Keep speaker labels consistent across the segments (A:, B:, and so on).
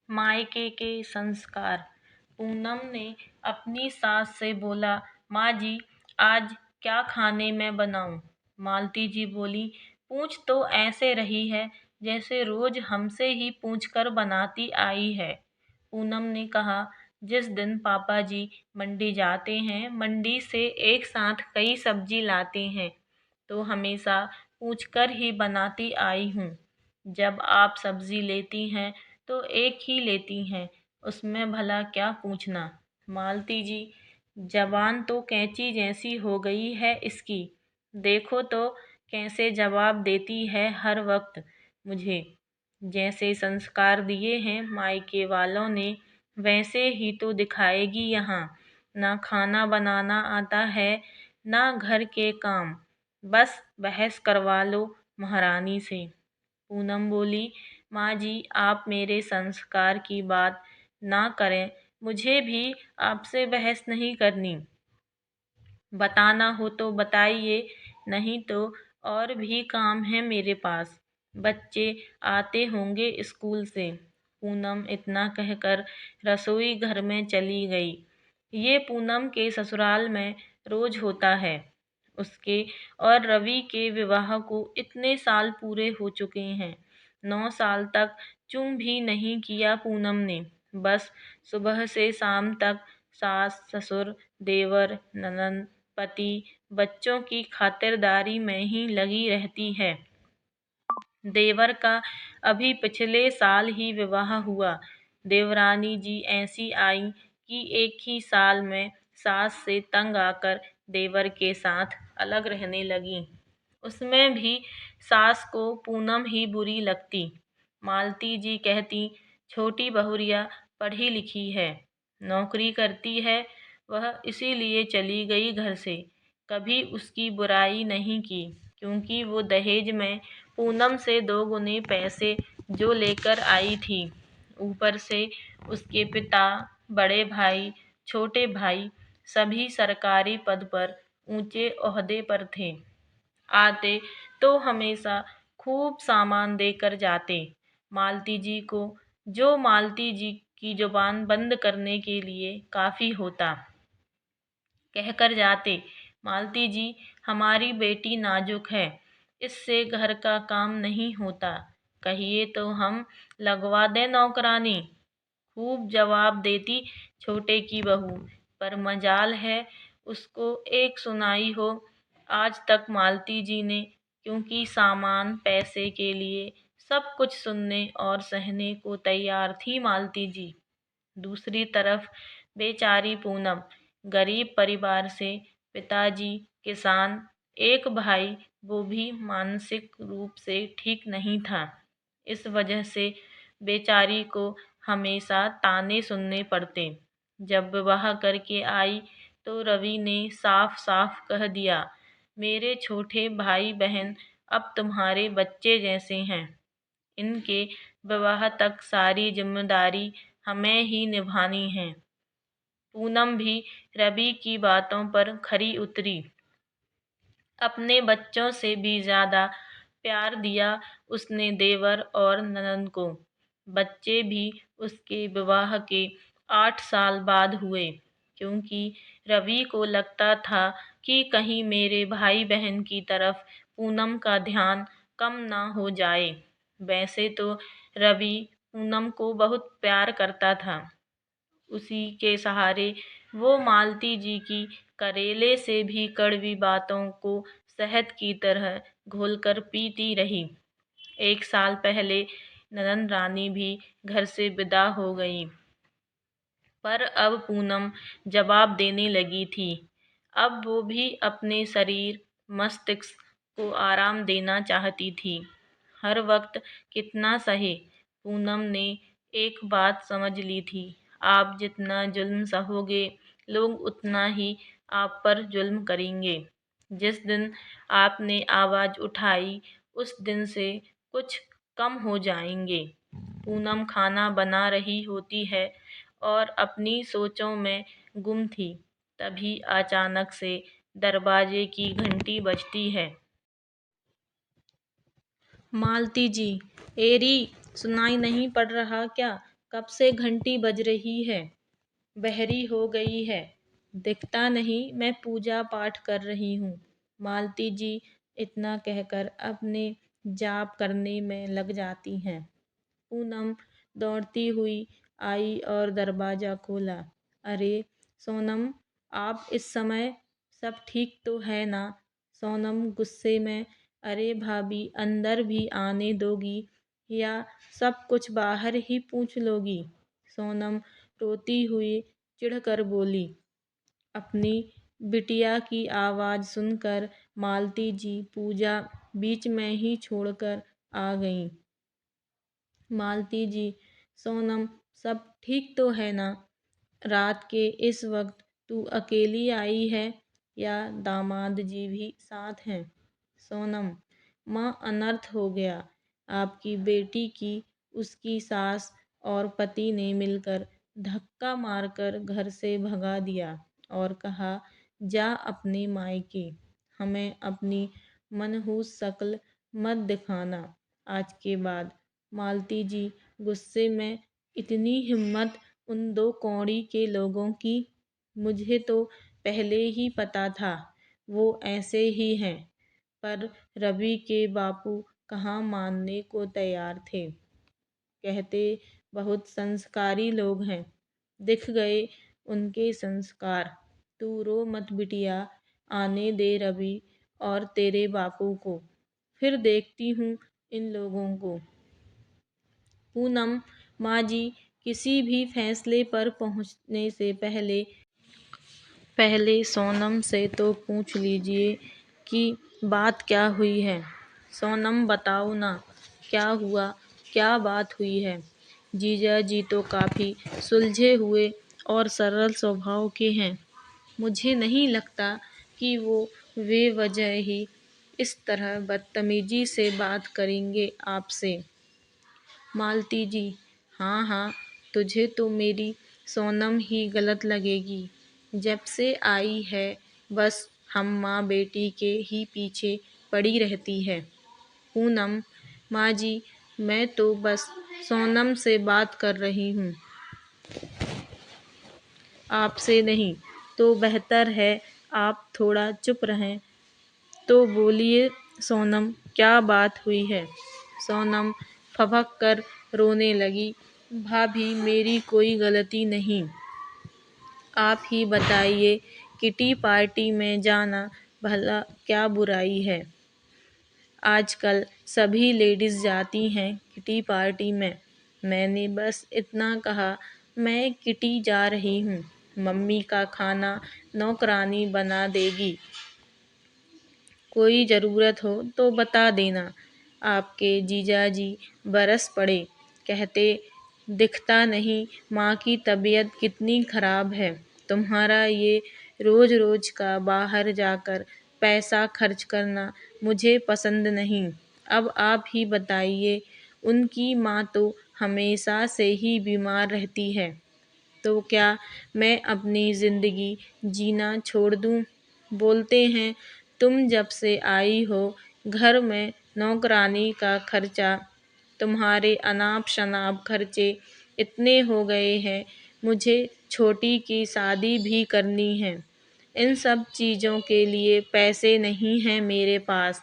A: मायके के संस्कार। पूनम ने अपनी सास से बोला, माँ जी, आज क्या खाने में बनाऊं? मालती जी बोली, पूछ तो ऐसे रही है जैसे रोज हमसे ही पूछकर बनाती आई है। पूनम ने कहा, जिस दिन पापा जी मंडी जाते हैं, मंडी से एक साथ कई सब्जी लाते हैं, तो हमेशा पूछकर ही बनाती आई हूँ। जब आप सब्जी लेती हैं तो एक ही लेती हैं, उसमें भला क्या पूछना। मालती जी, जबान तो कैंची जैसी हो गई है इसकी, देखो तो कैसे जवाब देती है हर वक्त मुझे। जैसे संस्कार दिए हैं मायके वालों ने, वैसे ही तो दिखाएगी यहाँ। ना खाना बनाना आता है, ना घर के काम, बस बहस करवा लो महारानी से। पूनम बोली, माँ जी, आप मेरे संस्कार की बात ना करें, मुझे भी आपसे बहस नहीं करनी। बताना हो तो बताइए, नहीं तो और भी काम है मेरे पास। बच्चे आते होंगे स्कूल से। पूनम इतना कहकर रसोई घर में चली गई। ये पूनम के ससुराल में रोज होता है। उसके और रवि के विवाह को इतने साल पूरे हो चुके हैं। 9 साल तक चुम भी नहीं किया पूनम ने। बस सुबह से शाम तक सास ससुर देवर ननंद पति बच्चों की खातिरदारी में ही लगी रहती है। देवर का अभी पिछले साल ही विवाह हुआ। देवरानी जी ऐसी आई कि एक ही साल में सास से तंग आकर देवर के साथ अलग रहने लगी। उसमें भी सास को पूनम ही बुरी लगती। मालती जी कहती, छोटी बहुरिया पढ़ी लिखी है, नौकरी करती है, वह इसीलिए चली गई घर से। कभी उसकी बुराई नहीं की, क्योंकि वो दहेज में पूनम से 2 गुने पैसे जो लेकर आई थी। ऊपर से उसके पिता, बड़े भाई, छोटे भाई सभी सरकारी पद पर, ऊंचे ओहदे पर थे। आते तो हमेशा खूब सामान देकर जाते मालती जी को, जो मालती जी की जुबान बंद करने के लिए काफी होता। कहकर जाते, मालती जी, हमारी बेटी नाजुक है, इससे घर का काम नहीं होता, कहिए तो हम लगवा दें नौकरानी। खूब जवाब देती छोटे की बहू, पर मजाल है उसको एक सुनाई हो। आज तक मालती जी ने, क्योंकि सामान पैसे के लिए सब कुछ सुनने और सहने को तैयार थी मालती जी। दूसरी तरफ बेचारी पूनम, गरीब परिवार से, पिताजी किसान, एक भाई वो भी मानसिक रूप से ठीक नहीं था। इस वजह से बेचारी को हमेशा ताने सुनने पड़ते। जब विवाह करके आई तो रवि ने साफ साफ कह दिया, मेरे छोटे भाई बहन अब तुम्हारे बच्चे जैसे हैं, इनके विवाह तक सारी जिम्मेदारी हमें ही निभानी है। पूनम भी रवि की बातों पर खरी उतरी। अपने बच्चों से भी ज्यादा प्यार दिया उसने देवर और ननंद को। बच्चे भी उसके विवाह के 8 साल बाद हुए, क्योंकि रवि को लगता था कि कहीं मेरे भाई बहन की तरफ पूनम का ध्यान कम ना हो जाए। वैसे तो रवि पूनम को बहुत प्यार करता था। उसी के सहारे वो मालती जी की करेले से भी कड़वी बातों को शहद की तरह घोलकर पीती रही। 1 साल पहले ननंद रानी भी घर से विदा हो गई, पर अब पूनम जवाब देने लगी थी। अब वो भी अपने शरीर मस्तिष्क को आराम देना चाहती थी। हर वक्त कितना सहे, पूनम ने एक बात समझ ली थी, आप जितना जुल्म सहोगे, लोग उतना ही आप पर जुल्म करेंगे। जिस दिन आपने आवाज उठाई, उस दिन से कुछ कम हो जाएंगे। पूनम खाना बना रही होती है और अपनी सोचों में गुम थी। तभी अचानक से दरवाजे की घंटी बजती है। मालती जी, एरी, सुनाई नहीं पड़ रहा क्या? कब से घंटी बज रही है, बहरी हो गई है, दिखता नहीं मैं पूजा पाठ कर रही हूँ। मालती जी इतना कहकर अपने जाप करने में लग जाती हैं। पूनम दौड़ती हुई आई और दरवाजा खोला। अरे सोनम, आप इस समय, सब ठीक तो है ना? सोनम गुस्से में, अरे भाभी अंदर भी आने दोगी या सब कुछ बाहर ही पूछ लोगी? सोनम रोती हुई चिढ़कर बोली। अपनी बिटिया की आवाज़ सुनकर मालती जी पूजा बीच में ही छोड़कर आ गईं। मालती जी, सोनम, सब ठीक तो है ना? रात के इस वक्त तू अकेली आई है या दामाद जी भी साथ हैं? सोनम, माँ अनर्थ हो गया। आपकी बेटी की उसकी सास और पति ने मिलकर धक्का मारकर घर से भगा दिया और कहा, जा अपने मायके, हमें अपनी मनहूस शक्ल मत दिखाना आज के बाद। मालती जी गुस्से में, इतनी हिम्मत उन दो कौड़ी के लोगों की? मुझे तो पहले ही पता था वो ऐसे ही हैं। पर रवि के बापू कहाँ मानने को तैयार थे। कहते बहुत संस्कारी लोग हैं। दिख गए उनके संस्कार। तू रो मत बिटिया, आने दे रवि और तेरे बापू को, फिर देखती हूँ इन लोगों को। पूनम, माँ जी, किसी भी फैसले पर पहुँचने से पहले पहले सोनम से तो पूछ लीजिए कि बात क्या हुई है। सोनम, बताओ ना, क्या हुआ, क्या बात हुई है? जीजा जी तो काफ़ी सुलझे हुए और सरल स्वभाव के हैं। मुझे नहीं लगता कि वो बेवजह ही इस तरह बदतमीजी से बात करेंगे आपसे। मालती जी, हाँ हाँ, तुझे तो मेरी सोनम ही गलत लगेगी। जब से आई है बस हम माँ बेटी के ही पीछे पड़ी रहती है। पूनम, माँ जी, मैं तो बस सोनम से बात कर रही हूँ, आपसे नहीं। तो बेहतर है आप थोड़ा चुप रहें। तो बोलिए सोनम, क्या बात हुई है? सोनम फबक कर रोने लगी। भाभी, मेरी कोई गलती नहीं। आप ही बताइए, किटी पार्टी में जाना भला क्या बुराई है? आजकल सभी लेडीज़ जाती हैं किटी पार्टी में। मैंने बस इतना कहा, मैं किटी जा रही हूँ, मम्मी का खाना नौकरानी बना देगी, कोई ज़रूरत हो तो बता देना। आपके जीजाजी बरस पड़े। कहते, दिखता नहीं माँ की तबीयत कितनी खराब है। तुम्हारा ये रोज़ रोज़ का बाहर जाकर पैसा खर्च करना मुझे पसंद नहीं। अब आप ही बताइए, उनकी माँ तो हमेशा से ही बीमार रहती है, तो क्या मैं अपनी ज़िंदगी जीना छोड़ दूँ? बोलते हैं तुम जब से आई हो घर में नौकरानी का खर्चा, तुम्हारे अनाप शनाप खर्चे इतने हो गए हैं, मुझे छोटी की शादी भी करनी है। इन सब चीज़ों के लिए पैसे नहीं हैं मेरे पास।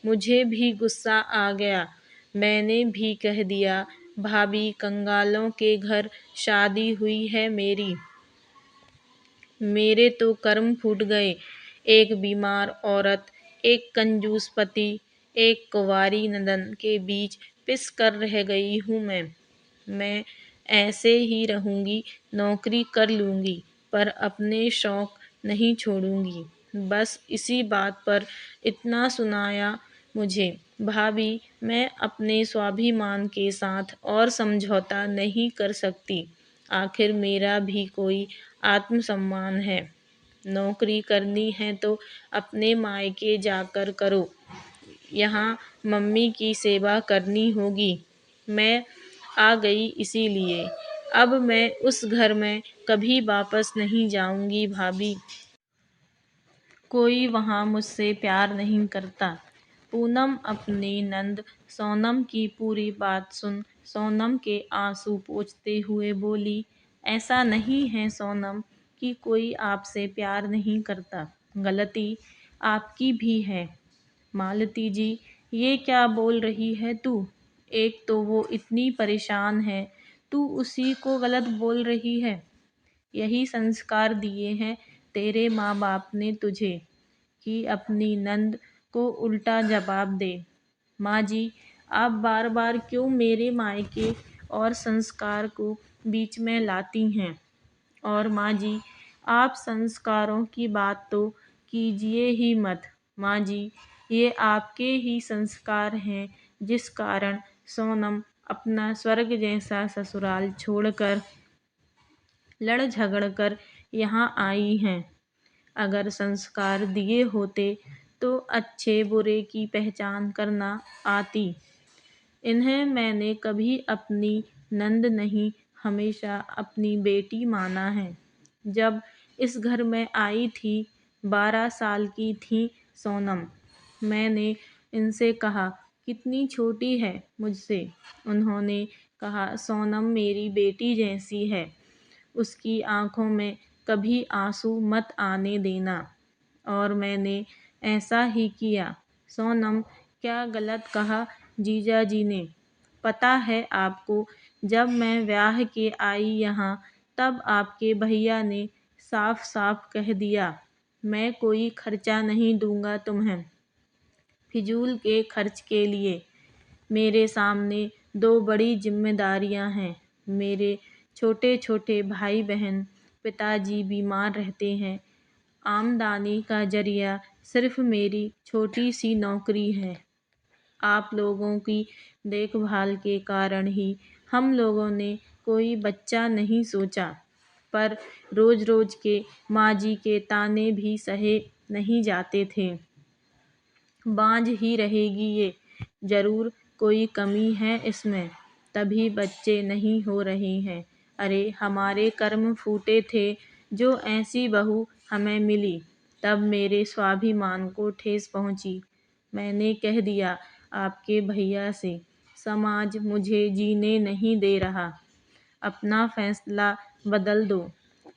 A: मुझे भी गुस्सा आ गया। मैंने भी कह दिया, भाभी कंगालों के घर शादी हुई है मेरी। मेरे तो कर्म फूट गए। एक बीमार औरत, एक कंजूस पति, एक कुंवारी नंदन के बीच पिस कर रह गई हूँ मैं ऐसे ही रहूँगी, नौकरी कर लूँगी, पर अपने शौक नहीं छोड़ूँगी। बस इसी बात पर इतना सुनाया मुझे। भाभी, मैं अपने स्वाभिमान के साथ और समझौता नहीं कर सकती। आखिर मेरा भी कोई आत्मसम्मान है। नौकरी करनी है तो अपने मायके जाकर करो। यहाँ मम्मी की सेवा करनी होगी। मैं आ गई इसीलिए। अब मैं उस घर में कभी वापस नहीं जाऊँगी भाभी। कोई वहाँ मुझसे प्यार नहीं करता। पूनम अपनी नंद सोनम की पूरी बात सुन सोनम के आंसू पोंछते हुए बोली, ऐसा नहीं है सोनम कि कोई आपसे प्यार नहीं करता, गलती आपकी भी है। मालती जी, ये क्या बोल रही है तू? एक तो वो इतनी परेशान है, तू उसी को गलत बोल रही है। यही संस्कार दिए हैं तेरे माँ बाप ने तुझे कि अपनी नंद को उल्टा जवाब दे। माँ जी, आप बार बार क्यों मेरे मायके और संस्कार को बीच में लाती हैं? और माँ जी, आप संस्कारों की बात तो कीजिए ही मत। माँ जी, ये आपके ही संस्कार हैं जिस कारण सोनम अपना स्वर्ग जैसा ससुराल छोड़कर लड़ झगड़ कर यहाँ आई हैं। अगर संस्कार दिए होते तो अच्छे बुरे की पहचान करना आती। इन्हें मैंने कभी अपनी नंद नहीं, हमेशा अपनी बेटी माना है। जब इस घर में आई थी, 12 साल की थी सोनम। मैंने इनसे कहा, कितनी छोटी है मुझसे। उन्होंने कहा, सोनम मेरी बेटी जैसी है, उसकी आँखों में कभी आंसू मत आने देना। और मैंने ऐसा ही किया। सोनम, क्या गलत कहा जीजा जी ने? पता है आपको, जब मैं ब्याह के आई यहाँ, तब आपके भैया ने साफ साफ कह दिया, मैं कोई खर्चा नहीं दूंगा तुम्हें, फिजूल के खर्च के लिए। मेरे सामने 2 बड़ी जिम्मेदारियां हैं। मेरे छोटे छोटे भाई बहन, पिताजी बीमार रहते हैं। आमदनी का जरिया सिर्फ मेरी छोटी सी नौकरी है। आप लोगों की देखभाल के कारण ही हम लोगों ने कोई बच्चा नहीं सोचा। पर रोज रोज के माँ जी के ताने भी सहे नहीं जाते थे। बांझ ही रहेगी ये, जरूर कोई कमी है इसमें, तभी बच्चे नहीं हो रहे हैं। अरे हमारे कर्म फूटे थे जो ऐसी बहू हमें मिली। तब मेरे स्वाभिमान को ठेस पहुंची। मैंने कह दिया आपके भैया से, समाज मुझे जीने नहीं दे रहा, अपना फैसला बदल दो,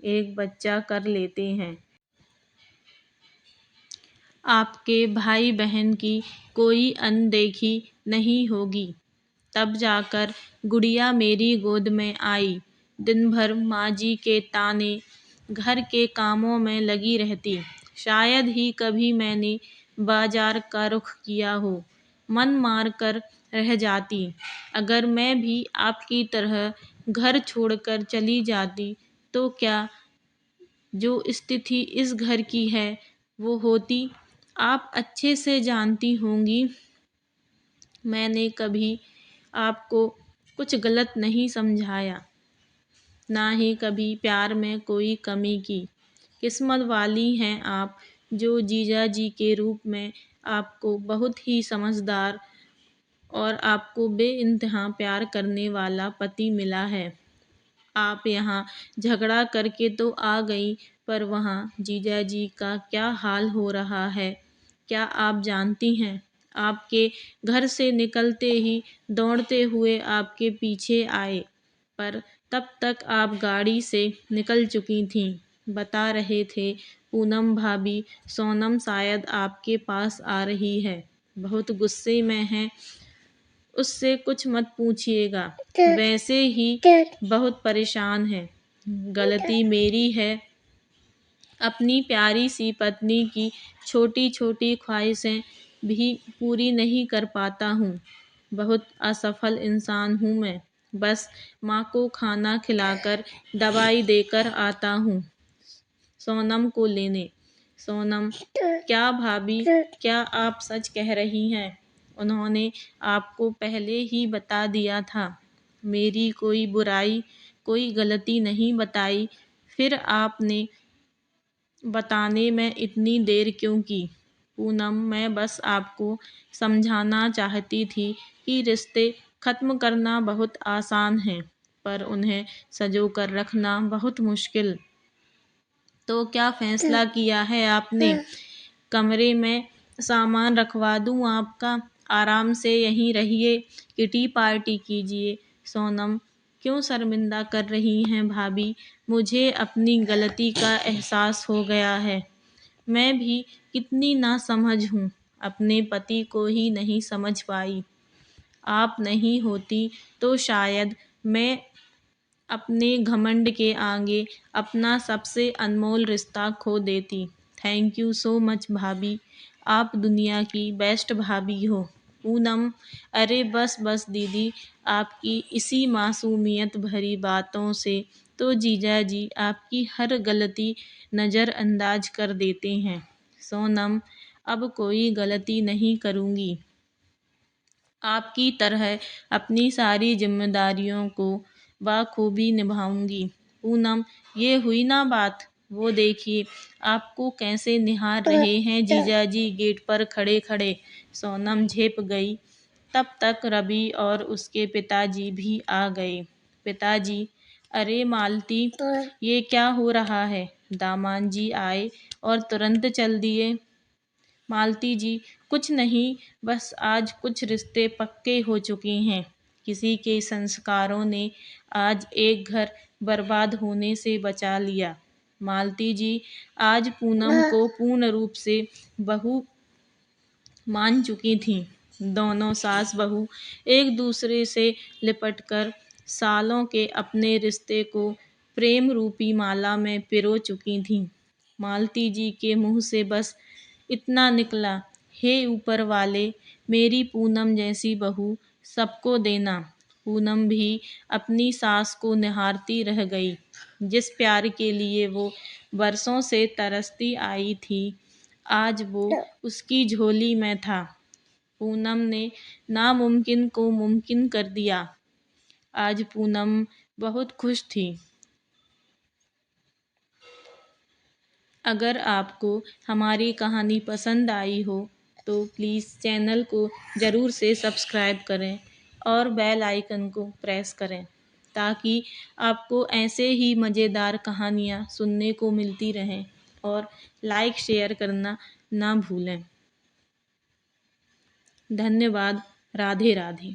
A: एक बच्चा कर लेते हैं। आपके भाई बहन की कोई अनदेखी नहीं होगी। तब जाकर गुड़िया मेरी गोद में आई। दिन भर माँ जी के ताने, घर के कामों में लगी रहती। शायद ही कभी मैंने बाजार का रुख किया हो। मन मार कर रह जाती। अगर मैं भी आपकी तरह घर छोड़कर चली जाती तो क्या जो स्थिति इस घर की है वो होती, आप अच्छे से जानती होंगी। मैंने कभी आपको कुछ गलत नहीं समझाया, ना ही कभी प्यार में कोई कमी की। किस्मत वाली हैं आप जो जीजा जी के रूप में आपको बहुत ही समझदार और आपको बेइंतहा प्यार करने वाला पति मिला है। आप यहाँ झगड़ा करके तो आ गई, पर वहाँ जीजा जी का क्या हाल हो रहा है क्या आप जानती हैं? आपके घर से निकलते ही दौड़ते हुए आपके पीछे आए, पर तब तक आप गाड़ी से निकल चुकी थीं। बता रहे थे पूनम भाभी, सोनम शायद आपके पास आ रही है, बहुत गुस्से में है, उससे कुछ मत पूछिएगा, वैसे ही बहुत परेशान है। गलती मेरी है, अपनी प्यारी सी पत्नी की छोटी छोटी ख्वाहिशें भी पूरी नहीं कर पाता हूँ। बहुत असफल इंसान हूँ मैं। बस माँ को खाना खिलाकर दवाई देकर आता हूँ सोनम को लेने। सोनम, क्या भाभी, क्या आप सच कह रही हैं? उन्होंने आपको पहले ही बता दिया था। मेरी कोई बुराई, कोई गलती नहीं बताई, फिर आपने बताने में इतनी देर क्यों की? पूनम, मैं बस आपको समझाना चाहती थी कि रिश्ते ख़त्म करना बहुत आसान है, पर उन्हें सँजो कर रखना बहुत मुश्किल। तो क्या फैसला किया है आपने? कमरे में सामान रखवा दूँ आपका? आराम से यहीं रहिए, किटी पार्टी कीजिए, सोनम, क्यों शर्मिंदा कर रही हैं भाभी? मुझे अपनी गलती का एहसास हो गया है। मैं भी कितनी नासमझ हूँ, अपने पति को ही नहीं समझ पाई। आप नहीं होती तो शायद मैं अपने घमंड के आगे अपना सबसे अनमोल रिश्ता खो देती। थैंक यू सो मच भाभी, आप दुनिया की बेस्ट भाभी हो। पूनम, अरे बस बस दीदी, आपकी इसी मासूमियत भरी बातों से तो जीजा जी आपकी हर गलती नज़रअंदाज कर देते हैं। सोनम, अब कोई गलती नहीं करूँगी, आपकी तरह अपनी सारी जिम्मेदारियों को बाखूबी निभाऊंगी। पूनम, ये हुई ना बात, वो देखिए आपको कैसे निहार रहे हैं जीजाजी गेट पर खड़े खड़े। सोनम झेप गई। तब तक रवि और उसके पिताजी भी आ गए। पिताजी, अरे मालती, ये क्या हो रहा है? दामाद जी आए और तुरंत चल दिए। मालती जी, कुछ नहीं, बस आज कुछ रिश्ते पक्के हो चुके हैं। किसी के संस्कारों ने आज एक घर बर्बाद होने से बचा लिया। मालती जी आज पूनम को पूर्ण रूप से बहू मान चुकी थीं। दोनों सास बहू एक दूसरे से लिपटकर सालों के अपने रिश्ते को प्रेम रूपी माला में पिरो चुकी थीं। मालती जी के मुंह से बस इतना निकला, हे ऊपर वाले, मेरी पूनम जैसी बहू सबको देना। पूनम भी अपनी सास को निहारती रह गई। जिस प्यार के लिए वो बरसों से तरसती आई थी, आज वो उसकी झोली में था। पूनम ने नामुमकिन को मुमकिन कर दिया। आज पूनम बहुत खुश थी। अगर आपको हमारी कहानी पसंद आई हो तो प्लीज़ चैनल को ज़रूर से सब्सक्राइब करें और बेल आइकन को प्रेस करें, ताकि आपको ऐसे ही मज़ेदार कहानियाँ सुनने को मिलती रहें। और लाइक शेयर करना ना भूलें। धन्यवाद। राधे राधे।